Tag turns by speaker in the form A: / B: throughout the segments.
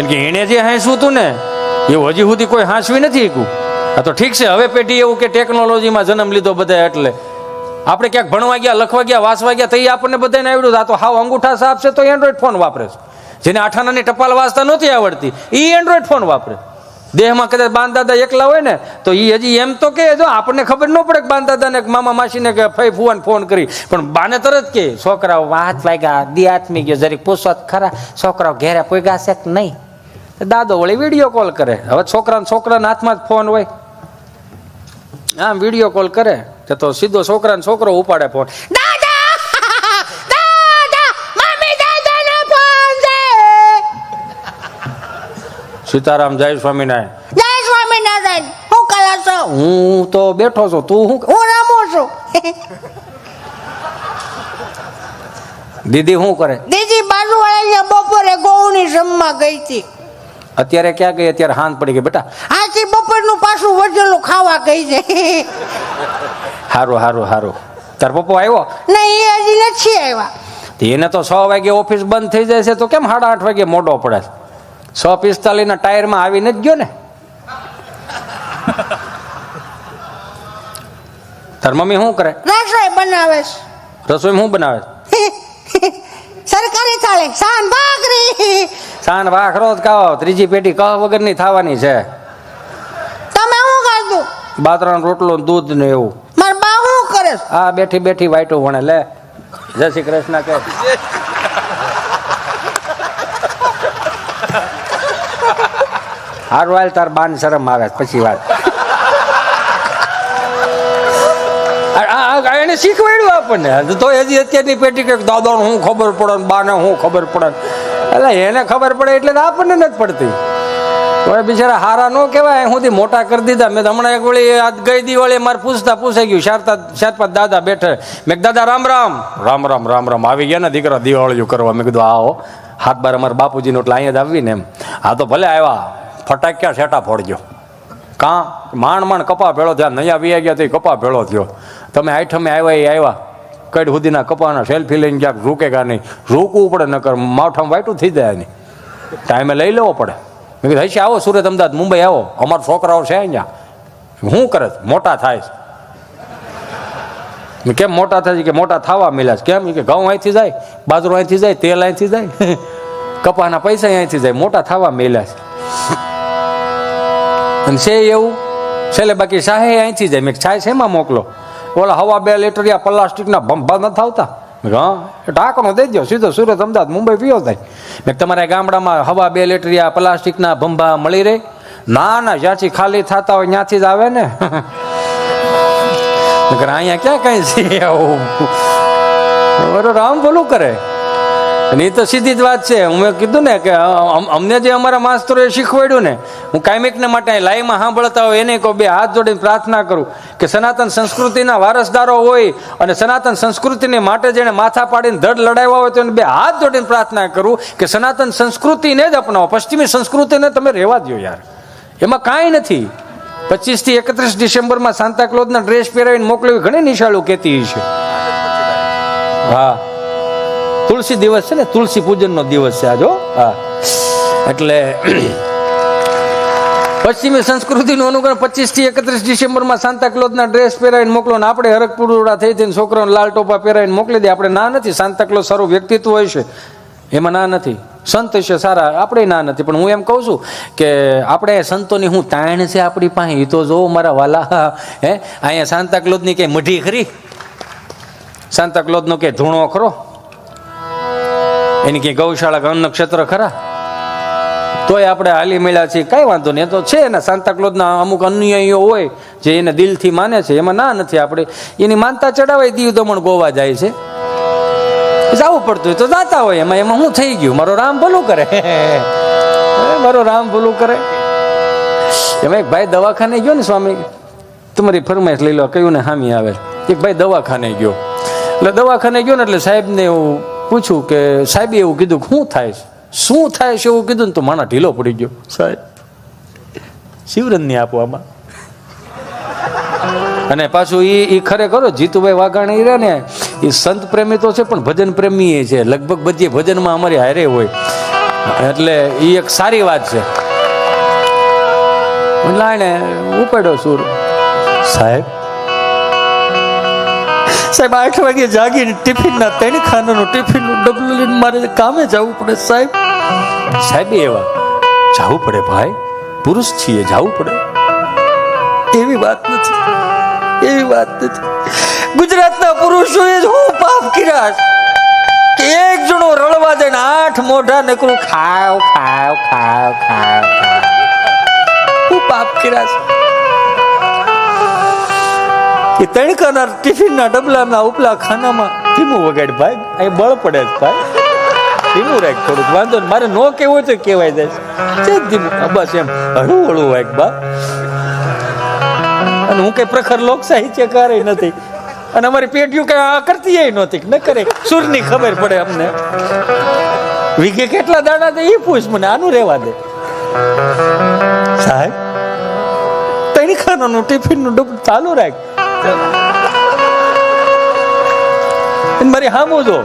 A: કે એણે જે હાંસવું હતું ને એવું હજી સુધી કોઈ હાંસવી નથી શીખ્યું. આ તો ઠીક છે, હવે પેઢી એવું કે ટેકનોલોજીમાં જન્મ લીધો બધા, એટલે આપણે ક્યાંક ભણવા ગયા, લખવા ગયા, વાંચવા ગયા તો એ આપણને બધાને આવડ્યું. આ તો હાવ અંગૂઠા સાપ છે તો એન્ડ્રોઈડ ફોન વાપરે છે. જેને આઠાનાની ટપાલ વાંચતા નહોતી આવડતી એ એન્ડ્રોઈડ ફોન વાપરે. દેહમાં કદાચ બાન દાદા એકલા હોય ને તો એ હજી એમ તો કે જો આપણને ખબર ન પડે કે બાન દાદાને મામા માસીને કે ફઈ ફુવાને ફોન કરી, પણ બાને તરત કે છોકરાઓ હાથ વાગ્યા, દી આથમી ગયો, જરીક પૂછો ખરા છોકરાઓ ઘેરે પોગ્યા છે કે નહીં. દાદો વળી વિડીયો કોલ કરે. હવે છોકરાના હાથમાં જ ફોન હોય, આમ વિડીયો કોલ કરે તો સીધો છોકરાને છોકરો ઉપાડે ફોન. સીતારામ, જય સ્વામિનારાયણ.
B: જય સ્વામિનારાયણ. હું કરો છો?
A: હું તો બેઠો છું, તું
B: હું રમું છું.
A: દીદી શું કરે?
B: દીદી બાજુવાળા બપોરે ગોળની જમવા ગઈ હતી.
A: અત્યારે ક્યાં ગઈ? અત્યારે હાંજ પડી ગઈ બેટા.
B: આથી બપોરનું પાછું વધેલું ખાવા ગઈ છે.
A: હારું હારું હારું. તાર પપ્પો આવ્યો?
B: નહીં, એ હજી નથી આવ્યા.
A: એને તો 6 વાગે ઓફિસ બંધ થઈ જાય છે તો કેમ 8:30 વાગે મોડો પડે? 6:45 ના ટાયરમાં આવીને જ ગયો ને. તાર મમ્મી શું કરે?
B: રસોઈ બનાવે છે.
A: રસોઈ શું બનાવે?
B: સરકારી થાળી સાન ભાખરી.
A: સાન ભાખરો જ ખાવો, ત્રીજી પેટી કહ વગર ની થવાની છે.
B: તમે શું ખાધું?
A: બાજરાનો રોટલો, દૂધ ને એવું.
B: માર બા શું કરે?
A: આ બેઠી બેઠી વાઈટું ભણે. લે જય શ્રી કૃષ્ણ કે. હારું હાલ, તાર બાન શરમ આવે પછી વાત. એને શીખવાડ્યું આપણને તો હજી અત્યારની પેટી કે દાદાને શું ખબર પડે, બાને શું ખબર પડે. એટલે એને ખબર પડે એટલે આપણને નથી પડતી. હવે બિચારા હારા ન કહેવાય, સુધી મોટા કરી દીધા. મેં હમણાં એક વળી ગઈ દિવાળી મારે પૂછાઈ ગયું, 4-5 દાદા બેઠે. મેં દાદા રામ રામ. રામ રામ રામ રામ. આવી ગયા ને દીકરા દિવાળીઓ કરવા. મેં કીધું આવો 7-12 અમારા બાપુજીનો એટલે અહીંયા જ આવી ને એમ. હા તો ભલે આવ્યા, ફટાક્યા છેટા ફોડજો. કાં માંડ કપા ભેળો થયા, નયા વી ગયા તો કપા ભેળો થયો. તમે આઈઠમે આવ્યા એ આવ્યા, કઈ સુધીના કપાના સેલ્ફી લઈને ક્યાંક રૂકેગા નહીં. રૂકવું પડે, નકર માવઠામાં વાઈટું થઈ જાય નહીં. ટાઈમે લઈ લેવો પડે. મેં કીધું હશે આવો સુરત, અમદાવાદ, મુંબઈ આવો, અમારા છોકરાઓ છે અહીંયા. શું કરે? મોટા થાય છે. કેમ મોટા થાય છે? કે મોટા થવા મળ્યા છે. કેમ? કે ઘઉં અહીંથી જાય, બાજરો અહીંથી જાય, તેલ અહીંથી જાય, કપાના પૈસા અહીંથી જાય, મોટા થવા મળ્યા છે. અને છે એવું છેલ્લે બાકી શાહે અહીંથી જાય. મેં છાય છે એમાં મોકલો. ઓલા હવા 2 લીટર પ્લાસ્ટિકના ભંભા નથી આવતા. હા ઢાંકણો દઈ દો, સીધો સુરત, અમદાવાદ, મુંબઈ પીવો થાય. મેં તમારા ગામડામાં હવા 2 લીટર પ્લાસ્ટિકના ભંભા મળી રહે? ના, જ્યાંથી ખાલી થતા હોય ત્યાંથી જ આવે ને. અહીંયા ક્યાં કઈ છે આવું? રામ ભલું કરે. અને એ તો સીધી જ વાત છે. મેં કીધું ને કે અમને જે અમારા માસ્તરોએ શીખવાડ્યું ને, હું કાયમિકને માટે લાઈમાં સાંભળતા હોય એને કહું, 2 હાથ જોડીને પ્રાર્થના કરું કે સનાતન સંસ્કૃતિના વારસદારો હોય અને સનાતન સંસ્કૃતિને માટે જેને માથા પાડીને ધડ લડાવ્યા હોય તો એને 2 હાથ જોડીને પ્રાર્થના કરું કે સનાતન સંસ્કૃતિને જ અપનાવો, પશ્ચિમી સંસ્કૃતિને તમે રહેવા દો યાર. એમાં કાંઈ નથી. 25 થી 31 ડિસેમ્બરમાં સાન્તાક્લોઝના ડ્રેસ પહેરાવીને મોકલવી ઘણી નિશાળો કહેતી છે. હા, તુલસી દિવસ છે ને, તુલસી પૂજનનો દિવસ છે આજો. હા, એટલે પશ્ચિમી સંસ્કૃતિનું અનુકરણ 25 થી 31 ડિસેમ્બરમાં સાન્તાક્લોઝના ડ્રેસ પહેરાવીને મોકલો ને આપણે હરકપુરડા થઈ થઈને છોકરાઓને લાલ ટોપા પહેરાવીને મોકલી દે. આપણે ના નથી. સાન્તાક્લોઝ સારું વ્યક્તિત્વ હોય છે, એમાં ના નથી. સંત છે સારા, આપણે ના નથી. પણ હું એમ કહું છું કે આપણે સંતોની હું તાણ છે આપણી પાસે, એ તો જો મારા વાલા. હે, અહીંયા સાન્તાક્લોઝની કઈ મઢી ખરી? સાન્તાક્લોઝનો કે ધૂણો ખરો? એની કઈ ગૌશાળા કે અન્ન ક્ષેત્ર ખરા? તોય આપણે હાલી મળ્યા છીએ, કાંઈ વાંધો નહીં. એ તો છે ને સાન્તાક્લોઝના અમુક અનુયાયીઓ હોય જે એને દિલથી માને છે, એમાં ના નથી. આપણે એની માનતા ચડાવાય દીવ દમણ ગોવા જાય છે, જવું પડતું હોય તો જાતા હોય. એમાં શું થઈ ગયું? મારો રામ ભલું કરે, મારો રામ ભલું કરે. એમાં એક ભાઈ દવાખાને ગયો ને, સ્વામી તમારી ફરમાઈશ લઈ લો, કયું ને હામી આવે. એક ભાઈ દવાખાને ગયો. એટલે દવાખાને ગયો ને એટલે સાહેબને એવું પૂછ્યું કે સાહેબે એવું કીધું શું થાય છે, શું થાય છે એવું કીધું ને તો માણા ઢીલો પડી ગયો. સાહેબ શિવરન ની આપો આમાં. અને પાછું એ ખરેખર જીતુભાઈ વાઘાણી રહ્યા ને, એ સંત પ્રેમી તો છે પણ ભજન પ્રેમી છે. લગભગ બધી ભજનમાં અમારી હારે હોય. એટલે એ એક સારી વાત છે. લાણે ઉપાડ્યો સુર. સાહેબ 8 વાગે જાગીને ટિફિનના 3 ખાનાનું ટિફિનનું ડબલું લઈને મારે કામે જવું પડે સાહેબ. સાહેબ એવા જવું પડે ભાઈ, પુરુષ છીએ, જવું પડે. એવી વાત નથી. ગુજરાતના પુરુષોએ જ હું પાપ કર્યા કે એક જણો રળવા દે 8 મોઢા નકરું ખાવ. હું પાપ કર્યા છે કે 3 ખાના ટિફિનના ડબલાના ઉપલા ખાનામાં ધીમું વગાડ ભાઈ, અહીં બળ પડે જ ભાઈ, ધીમું રાખ થોડુંક, વાંધો ને મારે નો કેવું તો કહેવાય જાય છે ધીમું, બસ એમ હળવું વાગ બા. અને હું કઈ પ્રખર લોક સાહિત્યકાર નથી, અને અમારી પેઢીઓ કઈ આ કરતી નહોતી, ન કરે સુરની ખબર પડે અમને. વીઘે કેટલા દાણા દે એ પૂછ મને, આનું રહેવા દે સાહેબ. 3 ખાનાનું ટિફિનનું ડબ્બું ચાલુ રાખ. મારી હામું જો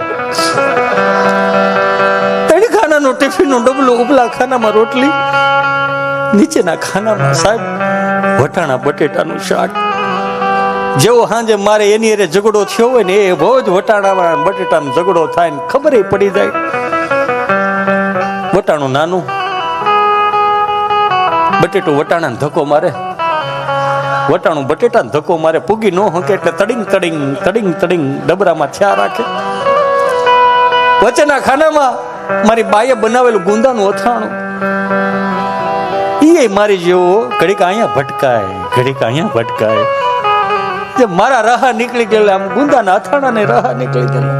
A: 3 ખાનાનું ટિફિનનું ડબલું, ઉપલા ખાનામાં રોટલી, નીચેના ખાનામાં સાહેબ વટાણા બટેટાનું શાક. જેવો સાંજે મારે એની અરે ઝઘડો થયો હોય ને એ રોજ વટાણા બટેટાનો ઝઘડો થાય ને ખબર પડી જાય. વટાણું નાનું, બટેટું વટાણાને ધક્કો મારે, વટાણું બટેટાને ધક્કો મારે, પૂગી ન હકે એટલે તડિંગ ડબરામાં થયા રાખે. વચ્ચેના ખાનામાં મારી બાઈએ બનાવેલું ગુંદાનું અથાણું, એ મારી જેવો ઘડીક અહીંયા ભટકાય. જે મારા રાહા નીકળી ગયેલા, આમ ગુંદાના અથાણાને રાહા નીકળી ગયેલા.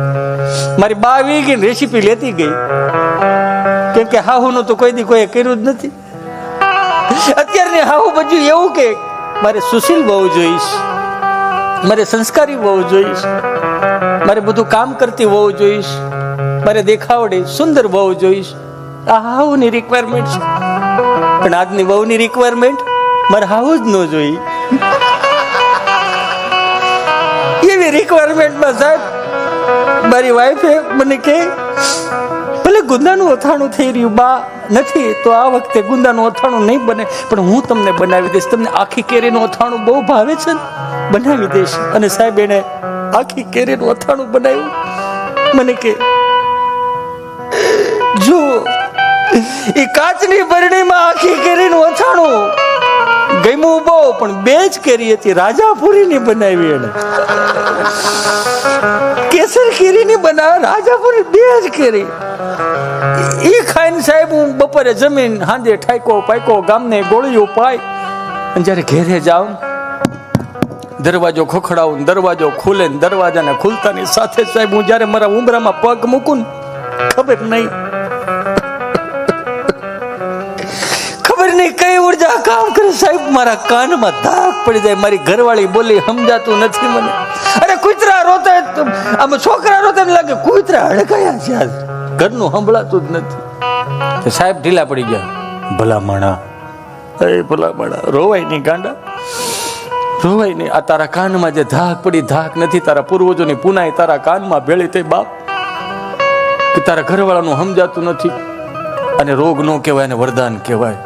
A: મારી બા આવી ગઈ રેસીપી લેતી ગઈ, કેમ કે હાહુનું તો કોઈ દી કોઈ કર્યું જ નથી. અત્યારની હાહુ બધું એવું કે મારે સુશીલ બહુ જોઈશ, મારે સંસ્કારી બહુ જોઈશ, મારે બધું કામ કરતી બહુ જોઈશ, મારે દેખાવડી સુંદર બહુ જોઈશ. આ હાહુની રિક્વાયરમેન્ટ છે. પણ આજની બહુની રિક્વાયરમેન્ટ મારે હાહુ જ ન જોઈ. એવી રિક્વાયરમેન્ટમાં સાહેબ મારી વાઈફે મને કહે ભલે ગુંદાનું અથાણું થઈ રહ્યું બા નથી તો આ વખતે ગુંદાનું અથાણું નહીં બને, પણ હું તમને બનાવી દઈશ. તમને આખી કેરીનું અથાણું બહુ ભાવે છે ને, બનાવી દઈશ. અને સાહેબ એને આખી કેરીનું અથાણું બનાવ્યું. મને કે જો એ કાચની બરણીમાં આખી કેરીનું અથાણું ગમ્યું બહુ, પણ 2 જ કેરી હતી, રાજાપુરીની બનાવી એને. કેસર કેરીની બનાવે, રાજાપુરી 2 જ કેરી. એ ખાઈને સાહેબ હું બપોરે જમીન હાંજે ઠાઈકો પાઈકો ગામને ગોળીઓ પાય, અને જ્યારે ઘેરે જાઉં દરવાજો ખખડાવું, દરવાજો ખુલે, દરવાજાને ખુલતાની સાથે સાહેબ હું જ્યારે મારા ઉંબરામાં પગ મૂકું ખબર નહીં કઈ ઉર્જા કામ કરે સાહેબ, મારા કાનમાં ધાક પડી જાય. મારી ઘરવાળી બોલી સમજાતું નથી મને. અરે કૂતરા રોતા, આમ છોકરા રોતા એમ લાગે કૂતરા હડકાયા છે આજ, ઘરનું સંભળાતું જ નથી. સાહેબ ઢીલા પડી ગયા. ભલામણા રોવાય નહીં ગાંડા, રોવાય નહીં. આ તારા કાનમાં જે ધાક પડી, ધાક નથી તારા પૂર્વજોની પુનાઈ તારા કાનમાં ભેળી થઈ બાપ, કે તારા ઘરવાળાનું સમજાતું નથી. અને રોગ નો કહેવાય ને વરદાન કહેવાય.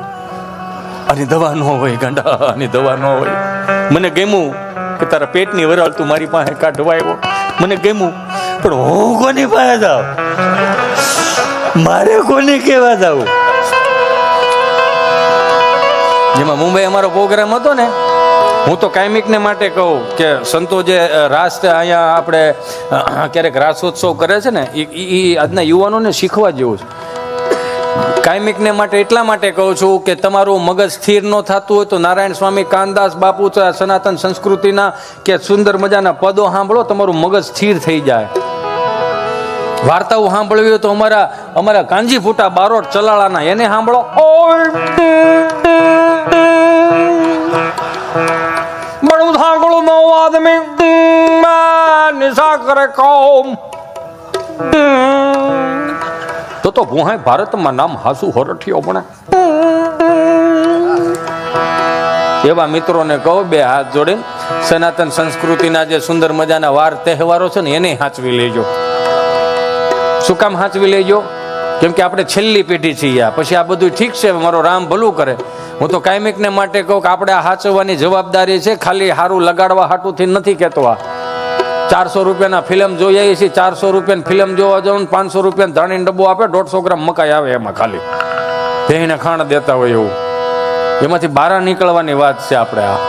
A: આની દવા ન હોય ગાંડા, આની દવા ન હોય. મને ગમ્યું કે તારા પેટની વરાળ તું મારી પાસે કાઢવા આવ્યો, મને ગમ્યું, પણ હું કોની પાસે જાઉં, મારે કોને કહેવા જાઉં? જેમાં મુંબઈ અમારો પ્રોગ્રામ હતો ને, હું તો કાયમિકને માટે કહું કે સંતો જે રાસ અહીંયા આપણે ક્યારેક રાસોત્સવ કરે છે ને, એ આજના યુવાનોને શીખવા જેવું છે. કાયમિકને માટે એટલા માટે કહું છું કે તમારું મગજ સ્થિર ન થતું હોય તો નારાયણ સ્વામી, કાનદાસ બાપુ, સનાતન સંસ્કૃતિના કે સુંદર મજાના પદો સાંભળો, તમારું મગજ સ્થિર થઈ જાય. વાર્તાઓ સાંભળવી હોય તો અમારા કાંજી ફૂટા બારોટ ચલાળાના એને સાંભળો. બડું થાકડું નો આદમી નિશા કરે કોમ તો ભૂહાય ભારતમાં નામ હાસુ હોરઠિયો પણ. એવા મિત્રોને કહો 2 હાથ જોડીને સનાતન સંસ્કૃતિના જે સુંદર મજાના વાર તહેવારો છે ને એને સાચવી લેજો. શું કામ સાચવી લેજો? કેમ કે આપણે છેલ્લી પેઢી છીએ આ. પછી આ બધું ઠીક છે, મારો રામ ભલું કરે. હું તો કાયમિકને માટે કહું કે આપણે આ સાચવવાની જવાબદારી છે, ખાલી સારું લગાડવા હાટુથી નથી કહેતો. આ 400 રૂપિયાના ફિલ્મ જોઈ આવી છે, 400 રૂપિયાની ફિલ્મ જોવા જાઉં, 500 રૂપિયાનો ધાણીનો ડબ્બો આપે, 150 ગ્રામ મકાઈ આવે એમાં ખાલી તેને ખાણ દેતા હોય એવું. એમાંથી બહાર નીકળવાની વાત છે આપણે. આ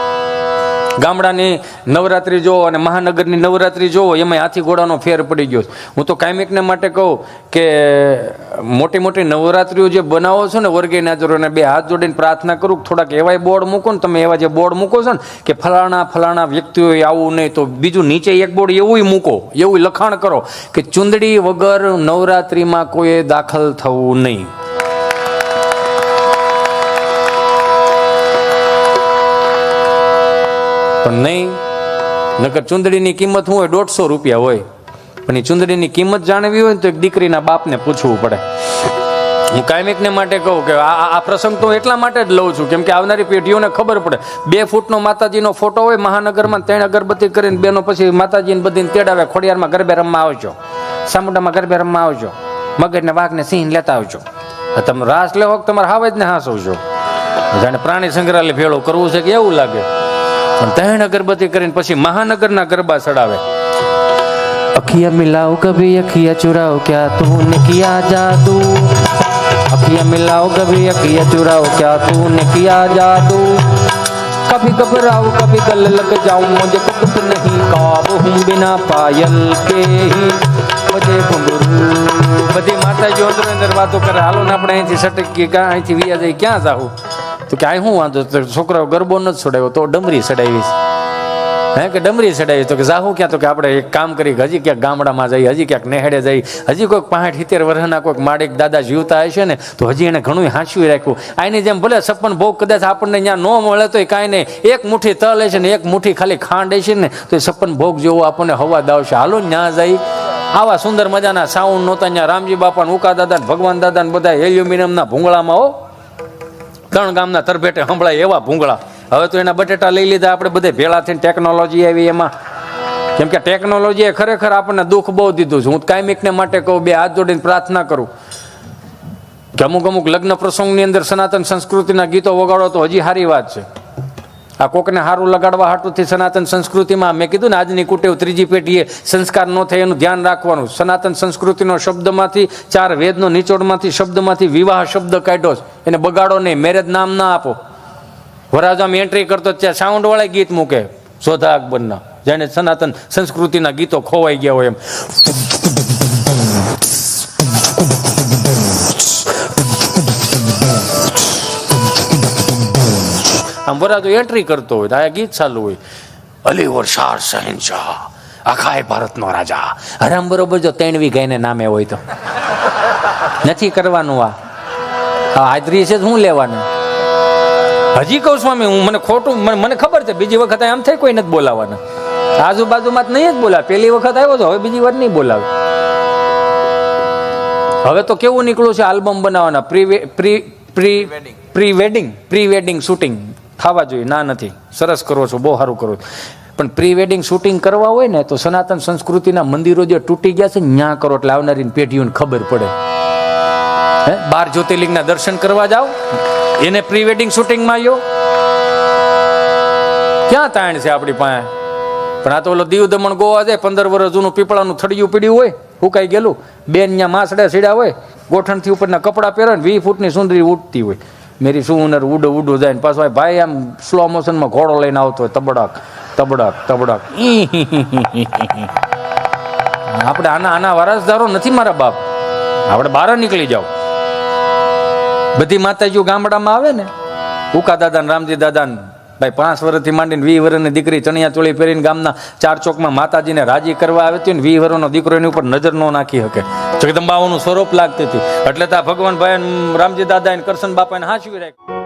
A: ગામડાની નવરાત્રી જોવો અને મહાનગરની નવરાત્રી જોવો, એમાં હાથી ઘોડાનો ફેર પડી ગયો. હું તો કાયમિકને માટે કહું કે મોટી મોટી નવરાત્રીઓ જે બનાવો છો ને ઓર્ગેનાઇઝરોને બે હાથ જોડીને પ્રાર્થના કરું કે થોડાક એવાય બોર્ડ મૂકો ને તમે. એવા જે બોર્ડ મૂકો છો ને કે ફલાણા વ્યક્તિઓએ આવું નહીં, તો બીજું નીચે એક બોર્ડ એવું મૂકો, એવું લખાણ કરો કે ચુંદડી વગર નવરાત્રીમાં કોઈએ દાખલ થવું નહીં. પણ નહીં, નકર ચુંદડીની કિંમત શું હોય? 150 રૂપિયા હોય. પણ એ ચુંદડીની કિંમત જાણવી હોય ને તો એક દીકરીના બાપને પૂછવું પડે. હું કાયમિકને માટે કહું કે આ પ્રસંગ તો એટલા માટે જ લઉં છું કેમ કે આવનારી પેઢીઓને ખબર પડે. 2 ફૂટનો માતાજીનો ફોટો હોય મહાનગરમાં, 3 અગરબત્તી કરીને બેનો પછી માતાજીને બધીને તેડાવે, ખોડિયારમાં ગરબે રમવા આવજો, સામુંડામાં ગરબે રમવા આવજો, મગજને વાઘને સિંહ લેતા આવજો. તમે રાસ લેવો તમારે હાવે જ ને હાસવજો. જાણે પ્રાણી સંગ્રહાલય ભેળો કરવું છે કે એવું લાગે. 3 અગરબત્તી કરીને પછી મહાનગરના ગરબા ચડાવે. અખિયા મિલાઓ કભી અખિયા ચુરાઓ, ક્યા તૂને કિયા જાદુ. અખિયા મિલાઓ કભી અખિયા ચુરાઓ, ક્યા તૂને કિયા જાદુ. कभी घबराओ कभी गल लग जाऊं, मुझे कुछ नहीं काबू हूँ बिना पायल के ही मुझे घुंघरू. बधी माताजीઓ અંદર વાતો કરે, હાલો ને આપણે અહીંથી સટકી અહીંથી વિયા જઈ, ક્યાં જાવું? તો કે આ શું વાંધો? છોકરાઓ ગરબો નથી છોડાવ્યો તો ડમરી ચડાવી છે. હે કે ડમરી ચડાવી? તો કે જાહું ક્યાં? તો કે આપણે એક કામ કરી, હજી ક્યાંક ગામડામાં જઈ, હજી ક્યાંક નેહડે જઈ, હજી કોઈક 65-70 વર્ષના કોઈક માડિક દાદા જીવતા હશે ને તો હજી એને ઘણું હાંચવી રાખ્યું. આની જેમ ભલે 56 ભોગ કદાચ આપણને ત્યાં ન મળે તો કાંઈ નહીં, એક મુઠ્ઠી તલ હશે ને એક મુઠ્ઠી ખાલી ખાંડ હશે ને તો 56 ભોગ જેવો આપણને હવા દાવશે. હાલો ત્યાં જઈ આવા સુંદર મજાના સાઉન્ડ નહોતા ત્યાં રામજી બાપા, ઉકા દાદા, ભગવાન દાદા ને બધા એલ્યુમિનિયમના ભૂંગળામાં હો 3 ગામના તરભેટે સંભળાય એવા ભૂંગળા. હવે તો એના બટેટા લઈ લીધા આપણે બધે ભેળા થઈને, ટેકનોલોજી આવી એમાં. કેમ કે ટેકનોલોજીએ ખરેખર આપણને દુઃખ બહુ દીધું છે. હું કાયમિકને માટે કહું, 2 હાથ જોડીને પ્રાર્થના કરું કે અમુક લગ્ન પ્રસંગની અંદર સનાતન સંસ્કૃતિના ગીતો વગાડો તો હજી સારી વાત છે. આ કોકને સારું લગાડવા હાટુથી સનાતન સંસ્કૃતિમાં મેં કીધું ને આજની કુટેવ 3જી પેઢીએ સંસ્કાર ન થાય એનું ધ્યાન રાખવાનું. સનાતન સંસ્કૃતિનો શબ્દમાંથી 4 વેદનો નિચોડમાંથી શબ્દમાંથી વિવાહ શબ્દ કાઢ્યો છે, એને બગાડો નહીં. મેરેજ નામ ના આપો. વરાજામાં એન્ટ્રી કરતો ત્યાં સાઉન્ડ વાળા ગીત મૂકે સોધા અકબરના, જેને સનાતન સંસ્કૃતિના ગીતો ખોવાઈ ગયા હોય એમ. આમ વરાજો એન્ટ્રી કરતો હોય તો આ ગીત ચાલુ હોય, અલી વર્ષાર શહેનશાહ, આખાય ભારતનો રાજા. હરામ બરોબર જો 3 વીઘાને નામે હોય તો નથી કરવાનું. આ હાજરી છે શું લેવાનું? હજી કહું સ્વામી, હું મને ખોટું, મને ખબર છે બીજી વખત આમ થાય કોઈ નથી બોલાવાના. આજુબાજુમાં જ નહીં જ બોલાવે. પહેલી વખત આવ્યો તો હવે બીજી વાર નહીં બોલાવે. હવે તો કેવું નીકળ્યું છે આલ્બમ બનાવવાના, પ્રી વેડિંગ શૂટિંગ થવા જોઈએ. ના નથી, સરસ કરો છો, બહુ સારું કરો છો, પણ પ્રી વેડિંગ શૂટિંગ કરવા હોય ને તો સનાતન સંસ્કૃતિના મંદિરો જે તૂટી ગયા છે ત્યાં કરો, એટલે આવનારી પેઢીઓને ખબર પડે. 12 જ્યોતિર્લિંગના દર્શન કરવા જાઓ, એને પ્રી વેડિંગ શૂટિંગમાં આવ્યો ક્યાં તાણ છે આપણી પાસે? પણ આ તો ઓલો દીવ દમણ ગોવા જાય, 15 વર્ષ જૂનું પીપળાનું થડિયું પીડ્યું હોય, હુકાઈ ગયેલું, બેન ત્યાં માસડે સીડા હોય, ગોઠણથી ઉપરના કપડાં પહેરે ને 20 ફૂટની સુંદરી ઉડતી હોય, મેરી સુનર ઉડું જાય ને પાછો ભાઈ આમ સ્લો મોશનમાં ઘોડો લઈને આવતો હોય, તબડક તબડક તબડક. આપણે આના વારસદારો નથી મારા બાપ. આપણે બહાર નીકળી જાઓ. બધી માતાજીઓ ગામડામાં આવે ને, ઉકા દાદા ને રામજી દાદા ને ભાઈ 5 વર્ષથી માંડીને 20 વર્ષની દીકરી ચણિયા ચોળી પહેરીને ગામના 4 ચોકમાં માતાજીને રાજી કરવા આવે હતી ને 20 વર્ષનો દીકરો એની ઉપર નજર ન નાખી શકે. જગદંબાઓનું સ્વરૂપ લાગતી હતી. એટલે તો ભગવાન ભાઈ રામજી દાદા કરશન બાપાને હાંચવી રાખ્યું.